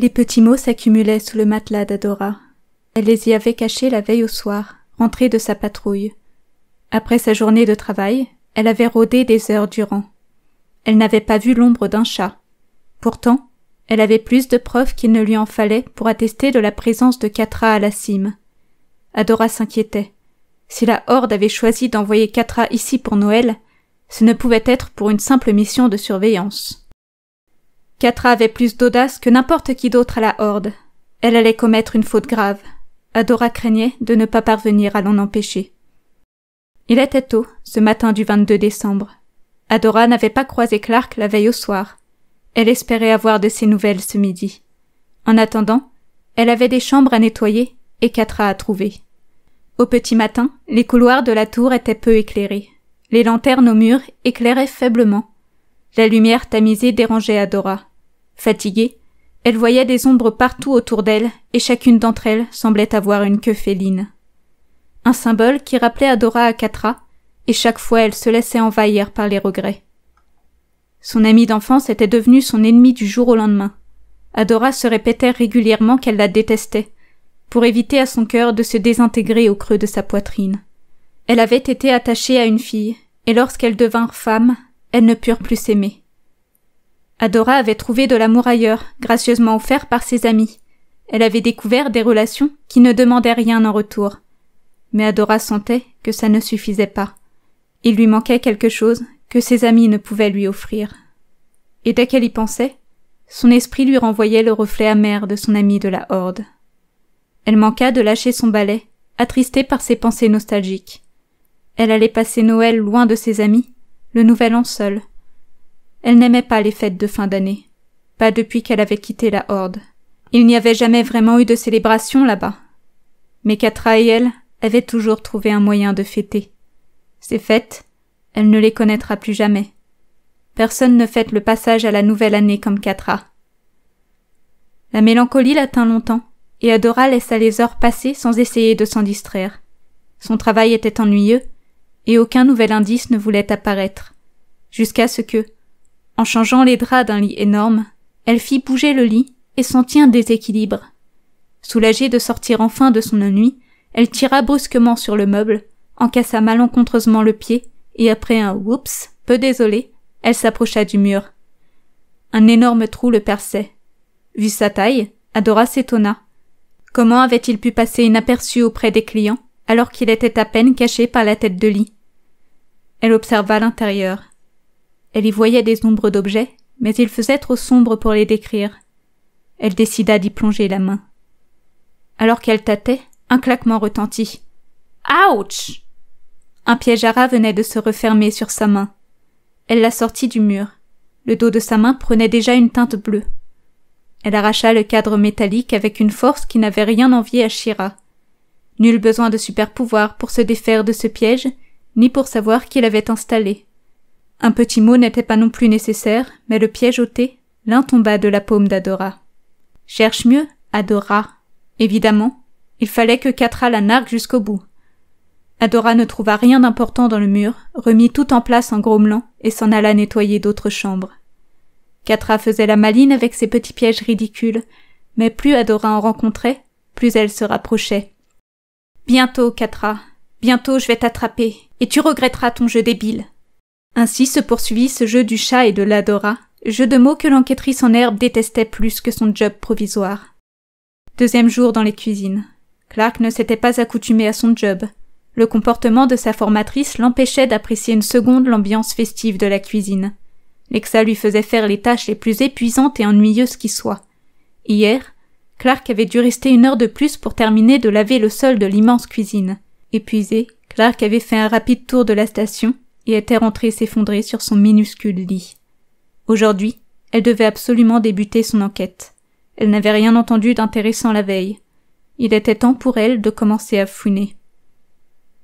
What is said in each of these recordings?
Les petits mots s'accumulaient sous le matelas d'Adora. Elle les y avait cachés la veille au soir, rentrée de sa patrouille. Après sa journée de travail, elle avait rôdé des heures durant. Elle n'avait pas vu l'ombre d'un chat. Pourtant, elle avait plus de preuves qu'il ne lui en fallait pour attester de la présence de Catra à la cime. Adora s'inquiétait. Si la Horde avait choisi d'envoyer Catra ici pour Noël, ce ne pouvait être pour une simple mission de surveillance. Catra avait plus d'audace que n'importe qui d'autre à la Horde. Elle allait commettre une faute grave. Adora craignait de ne pas parvenir à l'en empêcher. Il était tôt, ce matin du 22 décembre. Adora n'avait pas croisé Clark la veille au soir. Elle espérait avoir de ses nouvelles ce midi. En attendant, elle avait des chambres à nettoyer et Catra à trouver. Au petit matin, les couloirs de la tour étaient peu éclairés. Les lanternes aux murs éclairaient faiblement. La lumière tamisée dérangeait Adora. Fatiguée, elle voyait des ombres partout autour d'elle et chacune d'entre elles semblait avoir une queue féline. Un symbole qui rappelait Adora à Catra, et chaque fois elle se laissait envahir par les regrets. Son amie d'enfance était devenue son ennemie du jour au lendemain. Adora se répétait régulièrement qu'elle la détestait, pour éviter à son cœur de se désintégrer au creux de sa poitrine. Elle avait été attachée à une fille, et lorsqu'elles devinrent femmes, elles ne purent plus s'aimer. Adora avait trouvé de l'amour ailleurs, gracieusement offert par ses amis. Elle avait découvert des relations qui ne demandaient rien en retour. Mais Adora sentait que ça ne suffisait pas. Il lui manquait quelque chose que ses amis ne pouvaient lui offrir. Et dès qu'elle y pensait, son esprit lui renvoyait le reflet amer de son amie de la Horde. Elle manqua de lâcher son balai, attristée par ses pensées nostalgiques. Elle allait passer Noël loin de ses amis, le nouvel an seul. Elle n'aimait pas les fêtes de fin d'année, pas depuis qu'elle avait quitté la Horde. Il n'y avait jamais vraiment eu de célébration là-bas. Mais Catra et elle avaient toujours trouvé un moyen de fêter. Ces fêtes, elle ne les connaîtra plus jamais. Personne ne fête le passage à la nouvelle année comme Catra. La mélancolie la tint longtemps, et Adora laissa les heures passer sans essayer de s'en distraire. Son travail était ennuyeux, et aucun nouvel indice ne voulait apparaître, jusqu'à ce que, en changeant les draps d'un lit énorme, elle fit bouger le lit et sentit un déséquilibre. Soulagée de sortir enfin de son ennui, elle tira brusquement sur le meuble, en cassa malencontreusement le pied, et après un « oups » peu désolé, elle s'approcha du mur. Un énorme trou le perçait. Vu sa taille, Adora s'étonna. Comment avait-il pu passer inaperçu auprès des clients, alors qu'il était à peine caché par la tête de lit? Elle observa l'intérieur. Elle y voyait des ombres d'objets, mais il faisait trop sombre pour les décrire. Elle décida d'y plonger la main. Alors qu'elle tâtait, un claquement retentit. « Ouch !» Un piège à rat venait de se refermer sur sa main. Elle la sortit du mur. Le dos de sa main prenait déjà une teinte bleue. Elle arracha le cadre métallique avec une force qui n'avait rien envié à She-Ra. Nul besoin de super-pouvoir pour se défaire de ce piège, ni pour savoir qui l'avait installé. Un petit mot n'était pas non plus nécessaire, mais le piège ôté, l'un tomba de la paume d'Adora. Cherche mieux, Adora. Évidemment, il fallait que Catra la nargue jusqu'au bout. Adora ne trouva rien d'important dans le mur, remit tout en place en grommelant et s'en alla nettoyer d'autres chambres. Catra faisait la maline avec ses petits pièges ridicules, mais plus Adora en rencontrait, plus elle se rapprochait. « Bientôt, Catra, bientôt je vais t'attraper, et tu regretteras ton jeu débile. » Ainsi se poursuivit ce jeu du chat et de l'Adora, jeu de mots que l'enquêtrice en herbe détestait plus que son job provisoire. Deuxième jour dans les cuisines. Clark ne s'était pas accoutumé à son job. Le comportement de sa formatrice l'empêchait d'apprécier une seconde l'ambiance festive de la cuisine. Lexa lui faisait faire les tâches les plus épuisantes et ennuyeuses qui soient. Hier, Clark avait dû rester 1 heure de plus pour terminer de laver le sol de l'immense cuisine. Épuisé, Clark avait fait un rapide tour de la station et était rentré s'effondrer sur son minuscule lit. Aujourd'hui, elle devait absolument débuter son enquête. Elle n'avait rien entendu d'intéressant la veille. Il était temps pour elle de commencer à fouiner.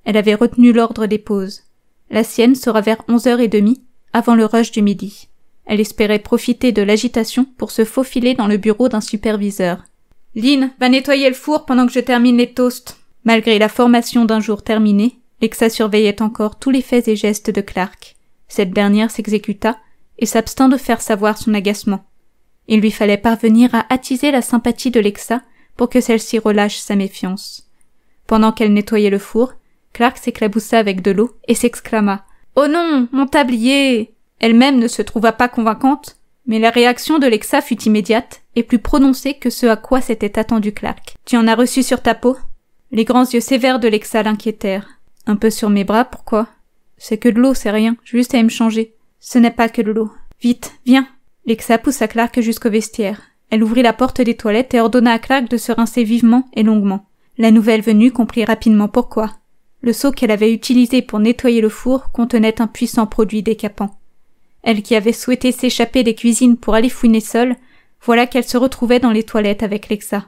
Elle avait retenu l'ordre des pauses. La sienne sera vers 11h30, avant le rush du midi. Elle espérait profiter de l'agitation pour se faufiler dans le bureau d'un superviseur. « Lynn, va nettoyer le four pendant que je termine les toasts. » Malgré la formation d'un jour terminé, Lexa surveillait encore tous les faits et gestes de Clark. Cette dernière s'exécuta et s'abstint de faire savoir son agacement. Il lui fallait parvenir à attiser la sympathie de Lexa pour que celle-ci relâche sa méfiance. Pendant qu'elle nettoyait le four, Clark s'éclaboussa avec de l'eau et s'exclama « Oh non, mon tablier !» Elle-même ne se trouva pas convaincante, mais la réaction de Lexa fut immédiate et plus prononcée que ce à quoi s'était attendu Clark. « Tu en as reçu sur ta peau ?» Les grands yeux sévères de Lexa l'inquiétèrent. « Un peu sur mes bras, pourquoi ?»« C'est que de l'eau, c'est rien, juste à me changer. »« Ce n'est pas que de l'eau. Vite, viens !» Lexa poussa Clark jusqu'au vestiaire. Elle ouvrit la porte des toilettes et ordonna à Clark de se rincer vivement et longuement. La nouvelle venue comprit rapidement pourquoi. Le seau qu'elle avait utilisé pour nettoyer le four contenait un puissant produit décapant. Elle qui avait souhaité s'échapper des cuisines pour aller fouiner seule, voilà qu'elle se retrouvait dans les toilettes avec Lexa.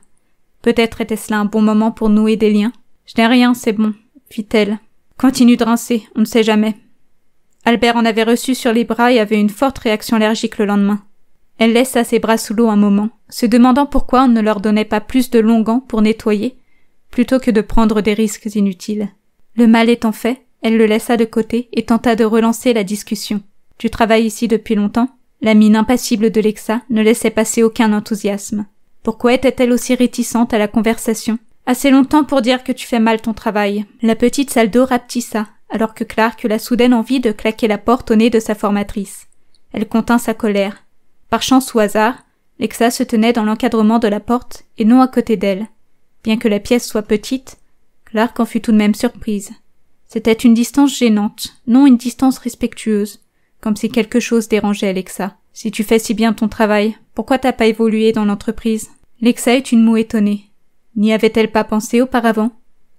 Peut-être était-ce là un bon moment pour nouer des liens. « Je n'ai rien, c'est bon », fit-elle. « Continue de rincer, on ne sait jamais. » Albert en avait reçu sur les bras et avait une forte réaction allergique le lendemain. Elle laissa ses bras sous l'eau un moment, se demandant pourquoi on ne leur donnait pas plus de longs gants pour nettoyer, plutôt que de prendre des risques inutiles. Le mal étant fait, elle le laissa de côté et tenta de relancer la discussion. « Tu travailles ici depuis longtemps ?» La mine impassible de Lexa ne laissait passer aucun enthousiasme. Pourquoi était-elle aussi réticente à la conversation ? « Assez longtemps pour dire que tu fais mal ton travail. » La petite salle d'eau rapetissa, alors que Clark eut la soudaine envie de claquer la porte au nez de sa formatrice. Elle contint sa colère. Par chance ou hasard, Lexa se tenait dans l'encadrement de la porte et non à côté d'elle. Bien que la pièce soit petite, Clark en fut tout de même surprise. C'était une distance gênante, non une distance respectueuse, comme si quelque chose dérangeait Lexa. « Si tu fais si bien ton travail, pourquoi t'as pas évolué dans l'entreprise ?» Lexa eut une moue étonnée. N'y avait-elle pas pensé auparavant ?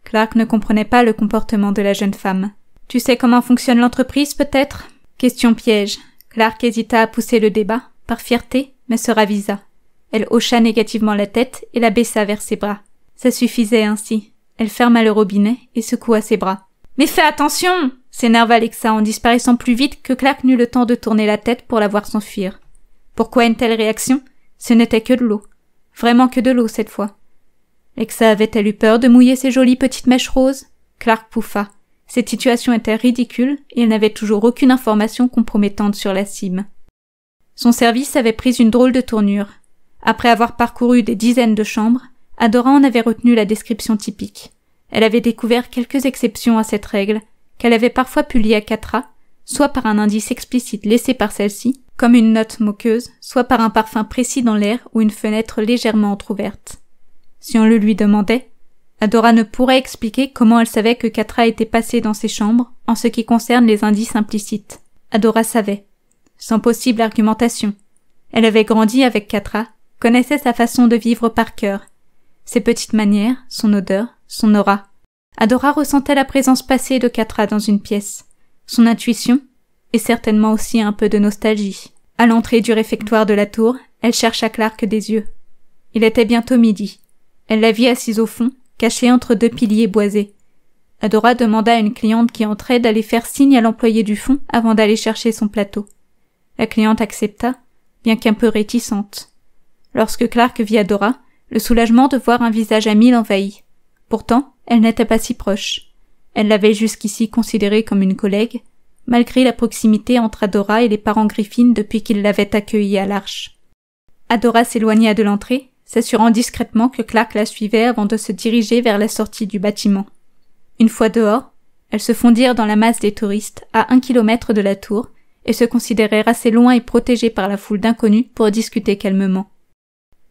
Clark ne comprenait pas le comportement de la jeune femme. « Tu sais comment fonctionne l'entreprise, peut-être ?» Question piège. Clark hésita à pousser le débat, par fierté, mais se ravisa. Elle hocha négativement la tête et la baissa vers ses bras. Ça suffisait ainsi. Elle ferma le robinet et secoua ses bras. « Mais fais attention !» s'énerva Lexa en disparaissant plus vite que Clark n'eut le temps de tourner la tête pour la voir s'enfuir. Pourquoi une telle réaction ? Ce n'était que de l'eau. Vraiment que de l'eau cette fois. Lexa avait-elle eu peur de mouiller ses jolies petites mèches roses ? Clark pouffa. Cette situation était ridicule et elle n'avait toujours aucune information compromettante sur la cime. Son service avait pris une drôle de tournure. Après avoir parcouru des dizaines de chambres, Adora en avait retenu la description typique. Elle avait découvert quelques exceptions à cette règle, qu'elle avait parfois pu lier à Catra, soit par un indice explicite laissé par celle-ci, comme une note moqueuse, soit par un parfum précis dans l'air ou une fenêtre légèrement entr'ouverte. Si on le lui demandait, Adora ne pourrait expliquer comment elle savait que Catra était passée dans ses chambres en ce qui concerne les indices implicites. Adora savait. Sans possible argumentation. Elle avait grandi avec Catra, connaissait sa façon de vivre par cœur. Ses petites manières, son odeur, son aura. Adora ressentait la présence passée de Catra dans une pièce. Son intuition, et certainement aussi un peu de nostalgie. À l'entrée du réfectoire de la tour, elle chercha Clark des yeux. Il était bientôt midi. Elle la vit assise au fond, cachée entre deux piliers boisés. Adora demanda à une cliente qui entrait d'aller faire signe à l'employé du fond avant d'aller chercher son plateau. La cliente accepta, bien qu'un peu réticente. Lorsque Clark vit Adora, le soulagement de voir un visage ami l'envahit. Pourtant, elle n'était pas si proche. Elle l'avait jusqu'ici considérée comme une collègue, malgré la proximité entre Adora et les parents Griffin depuis qu'ils l'avaient accueillie à l'Arche. Adora s'éloigna de l'entrée, s'assurant discrètement que Clark la suivait avant de se diriger vers la sortie du bâtiment. Une fois dehors, elles se fondirent dans la masse des touristes à 1 kilomètre de la tour et se considérèrent assez loin et protégées par la foule d'inconnus pour discuter calmement.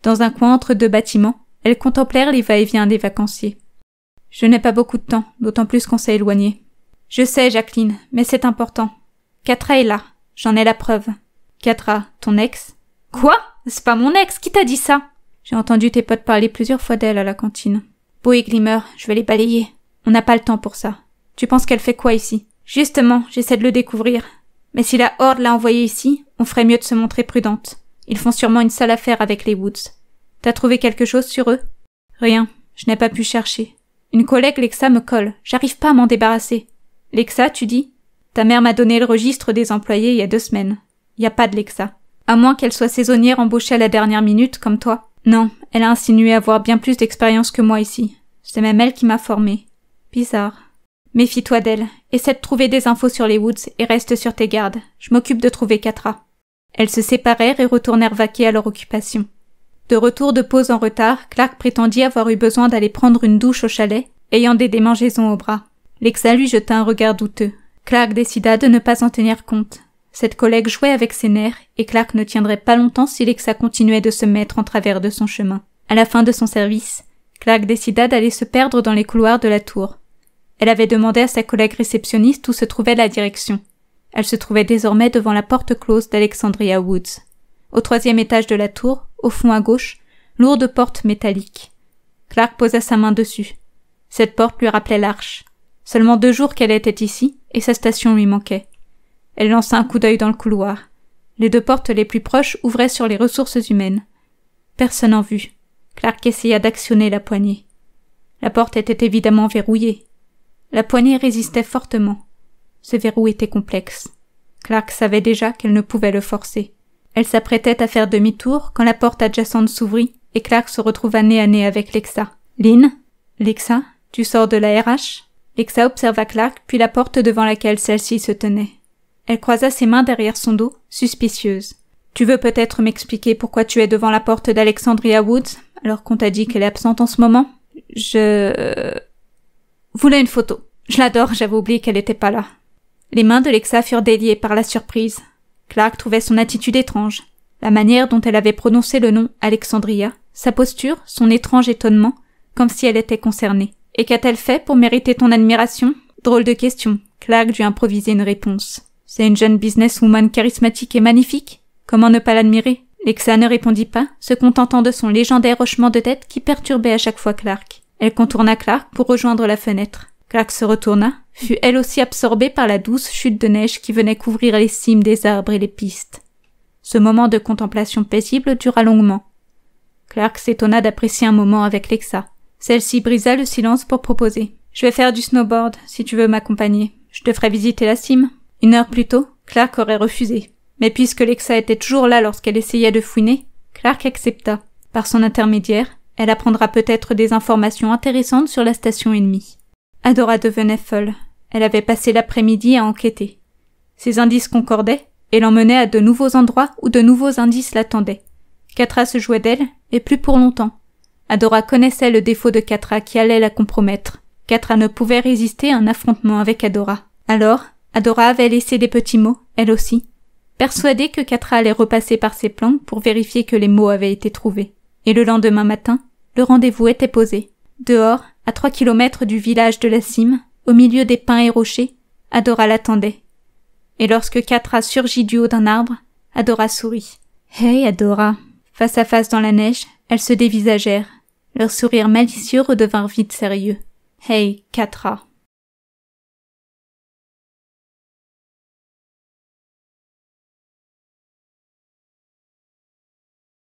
Dans un coin entre deux bâtiments, elles contemplèrent les va-et-vient des vacanciers. « Je n'ai pas beaucoup de temps, d'autant plus qu'on s'est éloigné. »« Je sais, Jacqueline, mais c'est important. Catra est là, j'en ai la preuve. »« Catra, ton ex ?»« Quoi ? C'est pas mon ex, qui t'a dit ça ?» J'ai entendu tes potes parler plusieurs fois d'elle à la cantine. « Beau et Glimmer, je vais les balayer. On n'a pas le temps pour ça. Tu penses qu'elle fait quoi ici ? » « Justement, j'essaie de le découvrir. Mais si la Horde l'a envoyée ici, on ferait mieux de se montrer prudente. Ils font sûrement une sale affaire avec les Woods. T'as trouvé quelque chose sur eux ? » « Rien, je n'ai pas pu chercher. Une collègue Lexa me colle, j'arrive pas à m'en débarrasser. »« Lexa, tu dis ? Ta mère m'a donné le registre des employés il y a 2 semaines. Y a pas de Lexa. À moins qu'elle soit saisonnière embauchée à la dernière minute, comme toi. Non, elle a insinué avoir bien plus d'expérience que moi ici. C'est même elle qui m'a formée. Bizarre. Méfie-toi d'elle. Essaie de trouver des infos sur les Woods et reste sur tes gardes. Je m'occupe de trouver Catra. » Elles se séparèrent et retournèrent vaquer à leur occupation. De retour de pause en retard, Clark prétendit avoir eu besoin d'aller prendre une douche au chalet, ayant des démangeaisons au bras. Lexa lui jeta un regard douteux. Clark décida de ne pas en tenir compte. Cette collègue jouait avec ses nerfs, et Clark ne tiendrait pas longtemps si Lexa continuait de se mettre en travers de son chemin. À la fin de son service, Clark décida d'aller se perdre dans les couloirs de la tour. Elle avait demandé à sa collègue réceptionniste où se trouvait la direction. Elle se trouvait désormais devant la porte close d'Alexandria Woods. Au 3e étage de la tour, au fond à gauche, lourde porte métallique. Clark posa sa main dessus. Cette porte lui rappelait l'Arche. Seulement 2 jours qu'elle était ici, et sa station lui manquait. Elle lança un coup d'œil dans le couloir. Les 2 portes les plus proches ouvraient sur les ressources humaines. Personne en vue. Clark essaya d'actionner la poignée. La porte était évidemment verrouillée. La poignée résistait fortement. Ce verrou était complexe. Clark savait déjà qu'elle ne pouvait le forcer. Elle s'apprêtait à faire demi-tour quand la porte adjacente s'ouvrit et Clark se retrouva nez à nez avec Lexa. « Lynn ? Lexa, tu sors de la RH ?» Lexa observa Clark puis la porte devant laquelle celle-ci se tenait. Elle croisa ses mains derrière son dos, suspicieuse. « Tu veux peut-être m'expliquer pourquoi tu es devant la porte d'Alexandria Woods, alors qu'on t'a dit qu'elle est absente en ce moment ? » Voulais une photo. Je l'adore, j'avais oublié qu'elle était pas là. Les mains de Lexa furent déliées par la surprise. Clark trouvait son attitude étrange. La manière dont elle avait prononcé le nom Alexandria, sa posture, son étrange étonnement, comme si elle était concernée. « Et qu'a-t-elle fait pour mériter ton admiration ?» Drôle de question. Clark dut improviser une réponse. « C'est une jeune businesswoman charismatique et magnifique. Comment ne pas l'admirer ?» Lexa ne répondit pas, se contentant de son légendaire hochement de tête qui perturbait à chaque fois Clark. Elle contourna Clark pour rejoindre la fenêtre. Clark se retourna, fut elle aussi absorbée par la douce chute de neige qui venait couvrir les cimes des arbres et les pistes. Ce moment de contemplation paisible dura longuement. Clark s'étonna d'apprécier un moment avec Lexa. Celle-ci brisa le silence pour proposer. « Je vais faire du snowboard, si tu veux m'accompagner. Je te ferai visiter la cime. » 1 heure plus tôt, Clark aurait refusé. Mais puisque Lexa était toujours là lorsqu'elle essayait de fouiner, Clark accepta. Par son intermédiaire, elle apprendra peut-être des informations intéressantes sur la station ennemie. Adora devenait folle. Elle avait passé l'après-midi à enquêter. Ses indices concordaient et l'emmenaient à de nouveaux endroits où de nouveaux indices l'attendaient. Catra se jouait d'elle, et plus pour longtemps. Adora connaissait le défaut de Catra qui allait la compromettre. Catra ne pouvait résister à un affrontement avec Adora. Alors, Adora avait laissé des petits mots, elle aussi, persuadée que Catra allait repasser par ses plans pour vérifier que les mots avaient été trouvés. Et le lendemain matin, le rendez-vous était posé. Dehors, à 3 kilomètres du village de la cime, au milieu des pins et rochers, Adora l'attendait. Et lorsque Catra surgit du haut d'un arbre, Adora sourit. « Hey, Adora !» Face à face dans la neige, elles se dévisagèrent. Leurs sourires malicieux redevinrent vite sérieux. « Hey, Catra !»